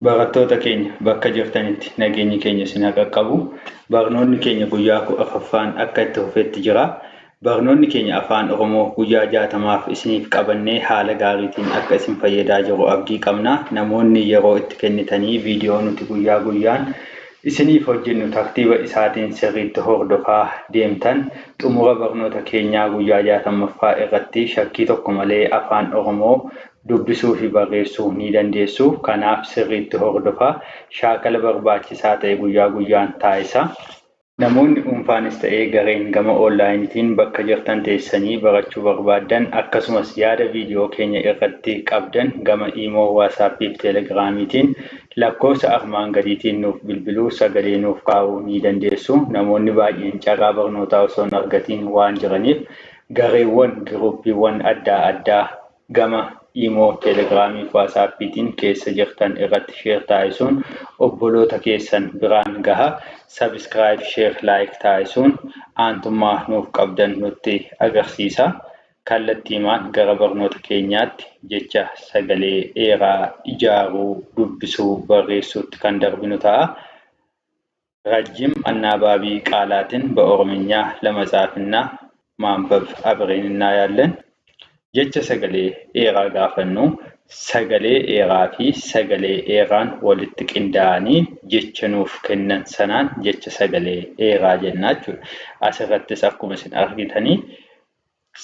Barattoota keenya bakka jirtanitti nageenyi keenya isin haa qaqqabu. Barnoonni keenya guyyaa 10ffaan akka itti fufetti jira. Barnoonni keenya afaan Oromoo guyyaa 60maaf isiniif qabannee haala gaariitiin akka isin fayyadaa jiru abdii qabna. Namoonni yeroo itti kennitanii viidiyoo nuti guyyaa guyyaan isiniif hojjennu tartiiba isaatiin sirriitti hordofaa deemtan xumura barnoota keenyaa guyyaa 60ffaa irratti shakkii tokko malee afaan Oromoo dubbisuu fi barreessuu ni dandeessu. Kanaaf sirriitti hordofaa. Shaakala barbaachisaa ta'e guyyaa guyyaan taasisa. Namoonni dhuunfaanis ta'ee gareen gama onlaayiniitiin bakka jirtan teessanii barachuu barbaaddan akkasumas yaada viidiyoo keenya irratti qabdan gama iimoo, waasaappii fi teelegiraamiitiin lakkoofsa armaan gadiitiin nuuf bilbiluu sagalee nuuf kaa'uu ni dandeessu. Namoonni baay'een carraa barnootaa osoo hin argatiin waan jiraniif gareewwan giruuppiiwwan adda addaa gama iimoo, teelegiraamii fi waasaappiitiin keessa jirtan irratti sheer taasisuun obboloota keessan biraan gaha. Sabiskiraayib, sheer, laayik taasisuun aantummaa nuuf qabdan nutti agarsiisa. Kallattiimaan gara barnoota keenyaatti jecha sagalee dheeraa ijaaruu, dubbisuu, barreessuutti kan darbinu ta'a. ረጅም አናባቢ ቃላትን በኦሮምኛ ለመጻፍና ማንበብ አብረን እናያለን። jecha sagalee dheeraa gaafannu sagalee dheeraa fi sagalee dheeraan walitti qindaa'anii jecha nuuf kennan sanaan jecha sagalee dheeraa jennaa jechuudha. Asirrattis akkuma isin argitanii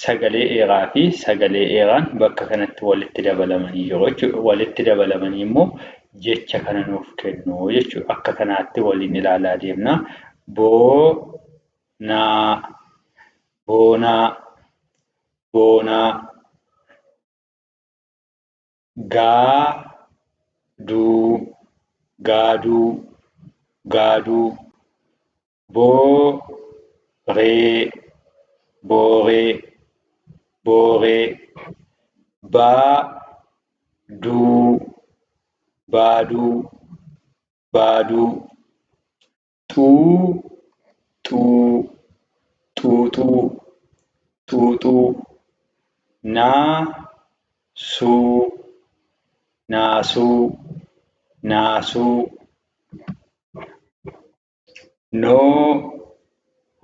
sagalee dheeraa fi sagalee dheeraan bakka kanatti walitti dabalamanii jiru jechuudha. Walitti dabalamanii immoo jecha kana nuuf kennu jechuudha. Akka kanaatti waliin ilaalaa deemna. Boonaa, boonaa, boonaa. Gaaduu, gaaduu, gaaduu. Booree, booree, booree. Baaduu, baaduu, baaduu. Xuuxuu, xuuxuu, xuuxuu. Naasuu, naasuu, naasuu.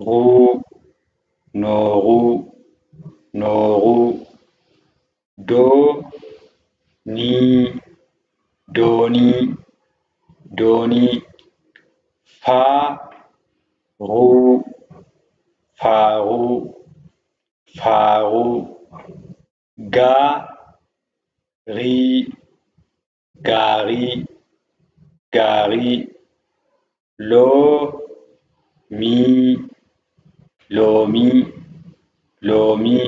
Nooruu, nooruu, nooruu. Doonii, doonii, doonii. Faaruu, faaruu, faaruu. Gaarii, gaarii, gaarii. Loomii, loomii, loomii.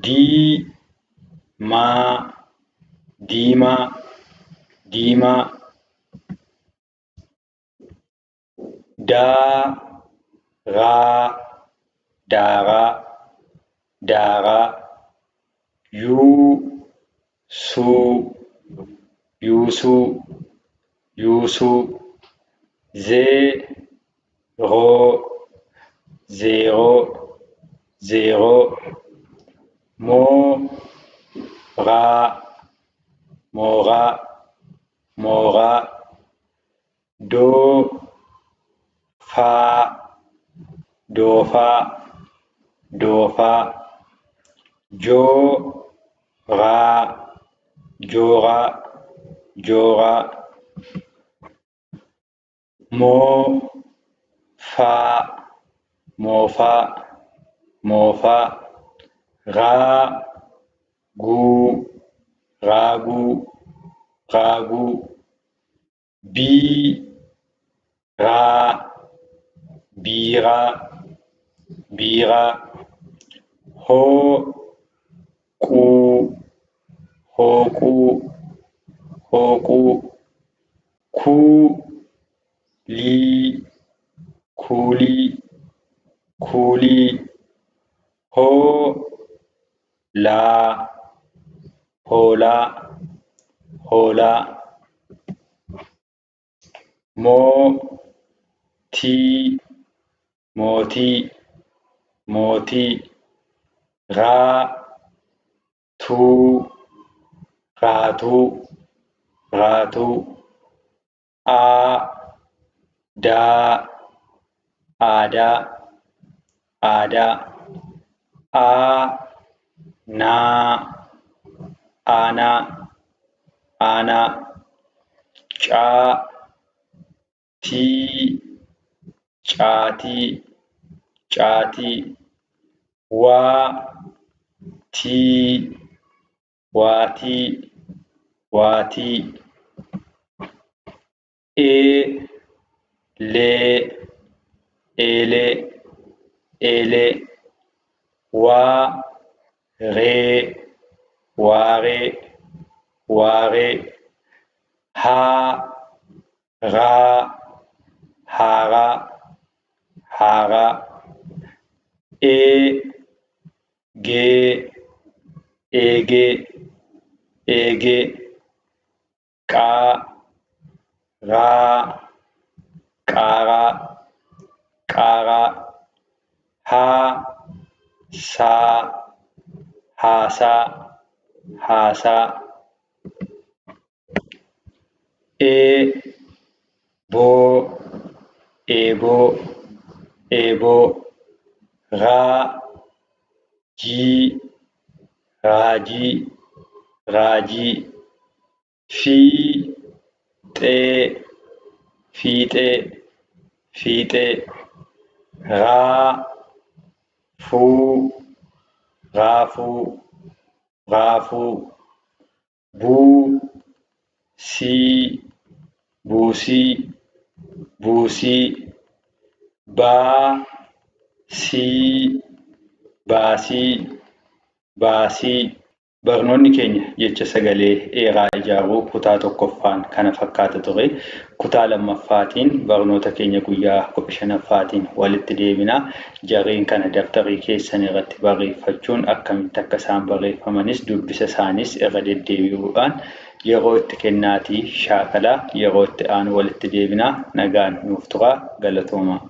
Diimaa, diimaa, diimaa. Daaraa, daaraa, daaraa. Yuusuu, yuusuu, yuusuu. Zeeroo, zeeroo, zeeroo. Mooraa, mooraa, mooraa. Doofaa, doofaa, doofaa. Jooraa, jooraa, jooraa. Moofaa, moofaa, moofaa. Raaguu, raaguu, raaguu. Biiraa, biiraa, biiraa. Hooquu, hooquu, hooquu. Kuulii, kuulii, kuulii. Hoolaa, hoolaa, hoolaa. Mootii, mootii, mootii. Raatuu, raatuu, raatuu. aadaa, aadaa, aadaa. aanaa, aanaa, aanaa. caatii, caatii, caatii. waatii, waatii, waatii. eelee, eelee, eelee. waaree, waaree, waaree. haaraa, haaraa, haaraa. eegee, eegee, eegee. qaaraa, qaaraa, qaaraa. haasaa, haasaa, haasaa. eeboo, eeboo, eeboo. raajii, raajii, raajii. fiixee, fiixee, fiixee. raafuu, raafuu, raafuu. buusii, buusii, buusii. baasii, baasii, baasii. Barnoonni keenya jecha sagalee dheeraa ijaaruu kutaa tokkoffaan kana fakkaata ture. Kutaa lammaffaatiin barnoota keenya guyyaa 15ffaatiin walitti deebina. Jarreen kana daftarii keessan irratti barreeffachuun akkamitti akka isaan barreeffamanis dubbisa isaanis irra deddeebi'uudhaan yeroo itti kennaatii shaakalaa yeroo itti aanu walitti deebina. Nagaan nuuf turaa. Galatoomaa.